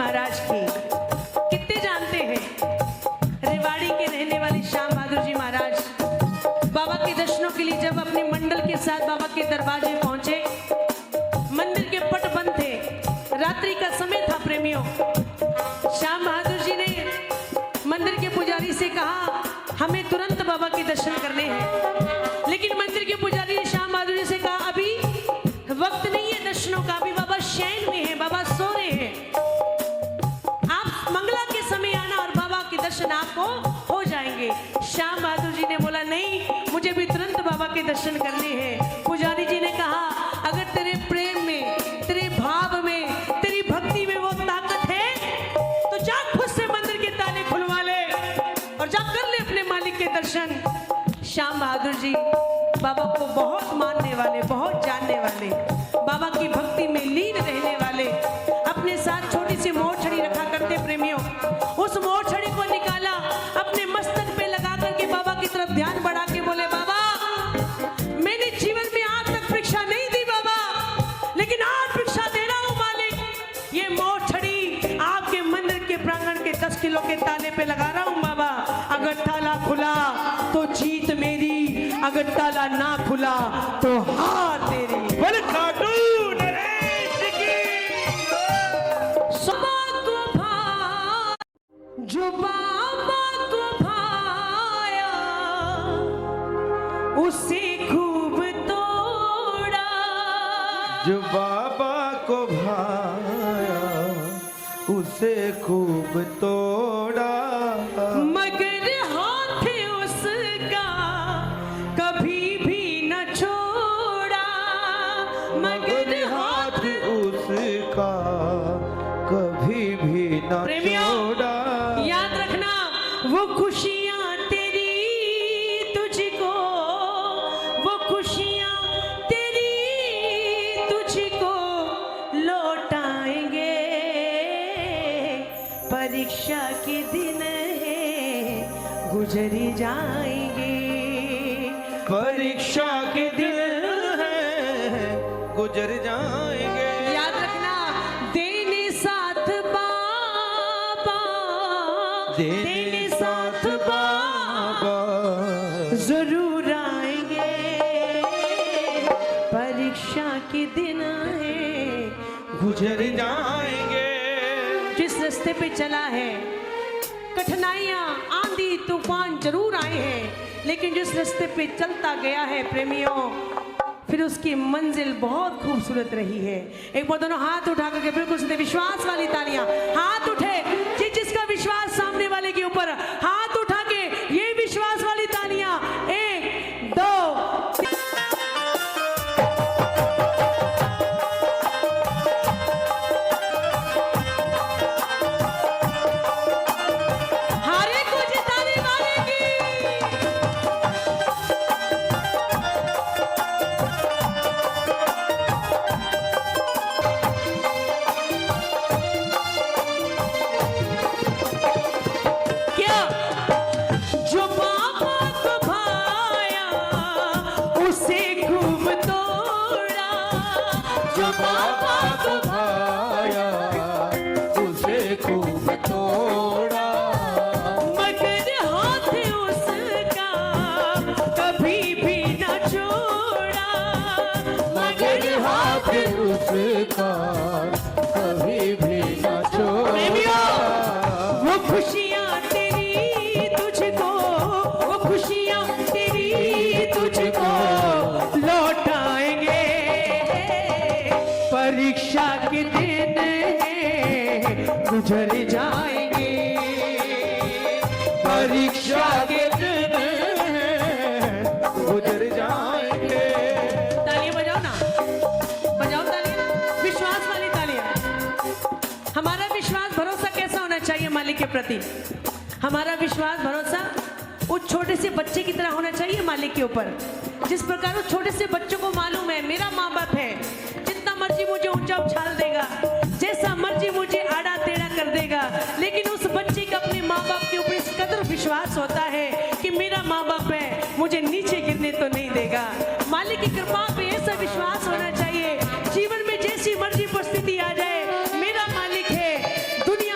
महाराज की। कितने जानते हैं रेवाड़ी के रहने वाले श्याम बहादुर जी महाराज बाबा के दर्शनों के लिए जब अपने मंडल के साथ बाबा के दरवाजे पहुंचे, मंदिर के पट बंद थे, रात्रि का समय था प्रेमियों। श्याम बहादुर जी ने मंदिर के पुजारी से कहा हमें तुरंत बाबा के दर्शन करने हैं, लेकिन मंदिर के पुजारी ने श्याम बहादुर जी से कहा अभी वक्त नहीं है दर्शनों का, अभी बाबा शयन में है, बाबा सो रहे हैं, आप मंगला के समय आना और बाबा के दर्शन आपको हो जाएंगे। श्याम बहादुर जी ने बोला नहीं, मुझे भी तुरंत बाबा के दर्शन करने हैं। पुजारी जी ने कहा अगर तेरे प्रेम में, तेरे भाव में, तेरी भक्ति में वो ताकत है तो जा खुद से मंदिर के ताले खुलवा ले और जा कर ले अपने मालिक के दर्शन। श्याम बहादुर जी बाबा को बहुत मानने वाले, बहुत जानने वाले, बाबा की भक्ति में लीन रहने वाले, अपने साथ छोटी सी मोरछड़ी रखा करते प्रेमियों। उस मोरछड़ी को निकाला, अपने मस्तक पे लगा करके बाबा की तरफ ध्यान बढ़ा के बोले बाबा मैंने जीवन में आज तक परीक्षा नहीं दी बाबा, लेकिन आज परीक्षा दे रहा हूँ मालिक। ये मोरछड़ी आपके मंदिर के प्रांगण के 10 किलो के ताले पे लगा रहा हूँ बाबा। अगर ताला खुला तो जीत मेरी, अगर ताला ना खुला तो हार तेरी। बोले खाटू नरेश की। जो बाबा को भाया उसे खूब तोड़ा, जो बाबा को भाया उसे खूब तोड़ा, मगर हाथ उसका कभी भी न छोड़ा, मगर हाथ उसका कभी भी न छोड़ा। याद रखना वो खुशियां तेरी तुझको, वो खुशियां तेरी तुझको लौटाएंगे। परीक्षा के दिन है गुजरी जाएंगे, परीक्षा के दिन है गुजर जाएंगे। याद रखना देने साथ बाबा, देने साथ बाबा जरूर आएंगे। परीक्षा के दिन है गुजर जाएंगे। जिस रास्ते पे चला है कठिनाइयां, आंधी तूफान जरूर आए हैं, लेकिन जिस रास्ते पे चलता गया है प्रेमियों फिर उसकी मंजिल बहुत खूबसूरत रही है। एक बार दोनों हाथ उठा करके बिल्कुल सीधे विश्वास वाली तालियां, हाथ उठे जिसका विश्वास सामने वाले के ऊपर, हाथ उठा के ये विश्वास वाली तालियां, 1 2 हारे को जिताने वाले की। क्या जो बाबा को भाया उसे खूब तोड़ा, जो बाबा को भाया उसे खूब तोड़ा, मगर हाथ उसका कभी भी न छोड़ा, मगर हाथ उसका कभी भी न छोड़ा। वो खुशियाँ तेरी तुझको, वो खुशियाँ तेरी तुझको लौटाएंगे। परीक्षा के दिन गुजर जाएंगे, परीक्षा के दिन गुजर जाएंगे। तालियां बजाओ ना, बजाओ तालियां, विश्वास वाली तालियां। हमारा विश्वास भरोसा कैसा होना चाहिए मालिक के प्रति? हमारा विश्वास भरोसा उस छोटे से बच्चे की तरह होना चाहिए मालिक के ऊपर। जिस प्रकार उस छोटे से बच्चों को मालूम है मेरा माँ बाप है, जितना मर्जी मुझे ऊंचा उछाल देगा, जैसा मर्जी मुझे आड़ा टेढ़ा कर देगा, लेकिन उस बच्चे का अपने माँ बाप के ऊपर इस कदर विश्वास होता है कि मेरा माँ बाप है, मुझे नीचे गिरने तो नहीं देगा। मालिक की कृपा पे ऐसा विश्वास होना चाहिए, जीवन में जैसी मर्जी परिस्थिति आ जाए मेरा मालिक है, दुनिया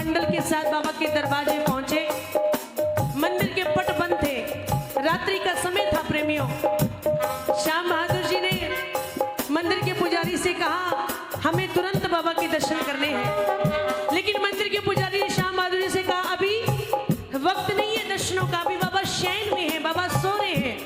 मंडल के साथ बाबा के दरवाजे पहुंचे। मंदिर के पट बंद थे, रात्रि का समय था प्रेमियों। श्याम बहादुर जी ने मंदिर के पुजारी से कहा हमें तुरंत बाबा के दर्शन करने हैं, लेकिन मंदिर के पुजारी ने श्याम बहादुर जी से कहा अभी वक्त नहीं है दर्शनों का, अभी बाबा शयन में है, बाबा सो रहे हैं,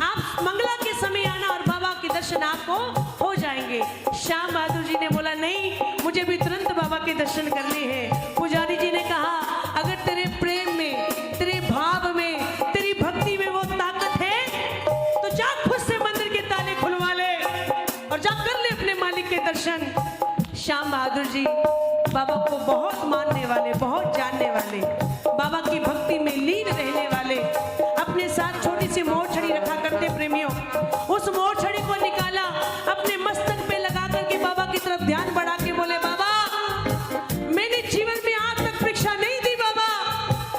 आप मंगला के समय आना और बाबा के दर्शन आपको हो जाएंगे। श्याम बहादुर जी ने बोला नहीं, मुझे भी तुरंत बाबा के दर्शन करने हैं। पुजारी जी ने कहा अगर तेरे प्रेम में, तेरे भाव में, तेरी भक्ति में वो ताकत है तो जा खुद से मंदिर के ताले खुलवा ले और जा कर ले अपने मालिक के दर्शन। श्याम बहादुर जी बाबा को बहुत मानने वाले, बहुत जानने वाले, बाबा की भक्ति में लीन रहने वाले, अपने साथ छोटी सी मोर छड़ी रखा करते प्रेमियों। उस मोर छड़ी को निकाला, अपने मस्तक पे लगा करके बाबा की तरफ ध्यान बढ़ा के बोले बाबा मैंने जीवन में आज तक परीक्षा नहीं दी बाबा,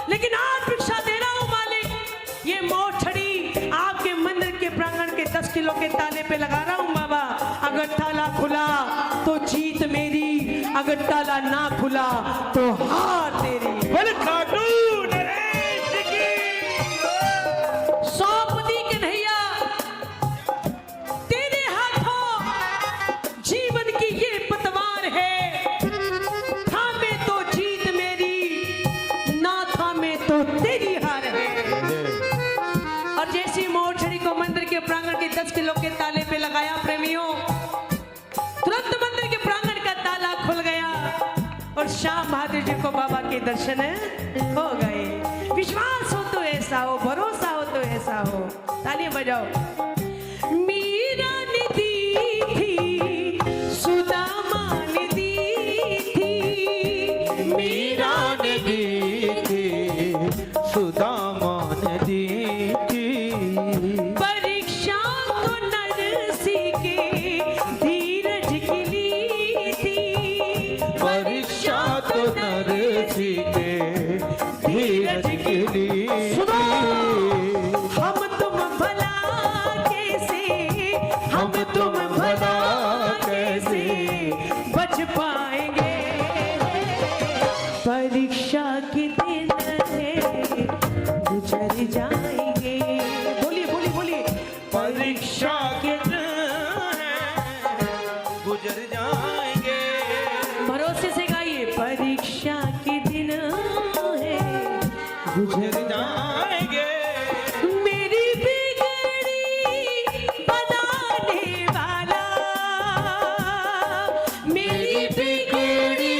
लेकिन आज परीक्षा दे रहा हूँ मालिक। ये मोर छड़ी आपके मंदिर के प्रांगण के 10 किलो के ताले पे लगा रहा हूँ बाबा। अगर ताला खुला तो जीत मेरी, अगर ताला ना खुला तो हार तेरी। सौंप दी कन्हैया तेरे हाथों, जीवन की ये पतवार है, थामे तो जीत मेरी, ना थामे तो तेरी हार है। और जैसी मोर छड़ी को मंदिर के प्रांगण के 10 किलो के ताले पे लगाया प्रेमियों, तुरंत मंदिर के प्रांगण का ताला खुल गया और श्याम बहादुर जी को बाबा के दर्शन हो गए। विश्वास हो तो ऐसा हो, भरोसा हो तो ऐसा हो। तालियां बजाओ। मीरा ने दी थी, सुदामा ने दी थी, मीरा ने दी थी, सुदामा ने दी थी, परीक्षा तो नरसी के धीरज की ली थी, परीक्षा तो नरसी के धीरज की ली। हम तुम भला कैसे, हम तुम भला कैसे बच पाएंगे, परीक्षा के दिन है गुजर जाएंगे। बोलिए बोलिए बोलिए। परीक्षा के दिन गुजर जाएंगे, भरोसे से गाइए। परीक्षा के दिन है गुजर जाएंगे, मेरी बिगड़ी बनाने वाला, मेरी बिगड़ी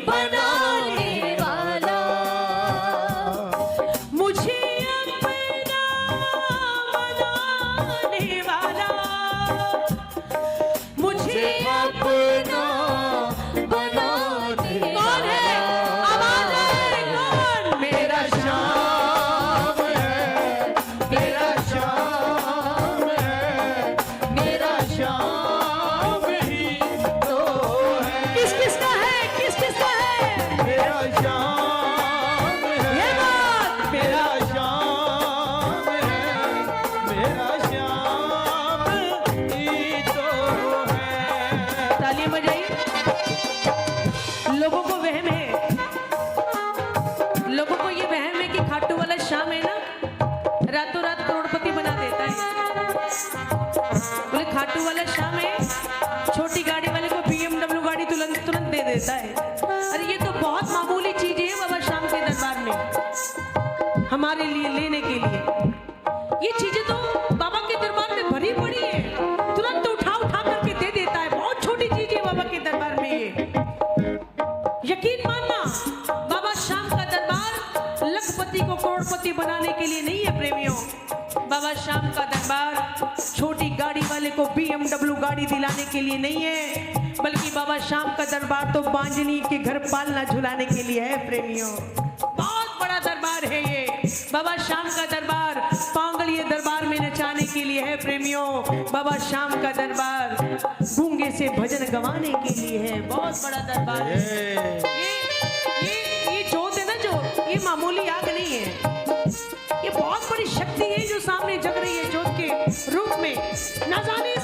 बनाने वाला, मुझे अपना बनाने वाला, मुझे अपना बनाने कौन है? आवाज है कौन? मेरा श्याम है, मेरा श्याम है, मेरा श्याम ही तो है। किस किस का है? किस किस का है? मेरा श्याम ये है, बात मेरा श्याम है, मेरा श्याम ही तो है। तालियां बजाइए। लोगों को वहम है, लोगों को ये वहम है कि खाटू वाला श्याम है ना, रातों रात करोड़पति बना देता है। बोले खाटू वाला श्याम है, छोटी गाड़ी वाले को BMW गाड़ी तुरंत तुरंत दे देता है। अरे ये तो बहुत मामूली चीज है बाबा श्याम के दरबार में हमारे लिए लेने के लिए। ये चीजें तो बाबा के दरबार में भरी पड़ी है, तुरंत उठा उठा करके दे देता है। बहुत छोटी चीज है बाबा के दरबार में ये। यकीन मानना, बाबा श्याम का दरबार लखपति को करोड़पति बनाने के लिए नहीं है प्रेमियों। बाबा श्याम का दरबार छोटी गाड़ी वाले को BMW गाड़ी दिलाने के लिए नहीं है, बल्कि बाबा श्याम का दरबार तो बांजनी के घर पालना झुलाने के लिए है प्रेमियों। बहुत बड़ा दरबार है ये। बाबा श्याम का दरबार पांगलिए दरबार में नचाने के लिए है प्रेमियों। बाबा श्याम का दरबार गूंगे से भजन गवाने के लिए है। बहुत बड़ा दरबार है ये जोत है ना, जो ये मामूली आग नहीं है, ये बहुत बड़ी शक्ति है जो सामने जग रही है जोत के रूप में। ना जाने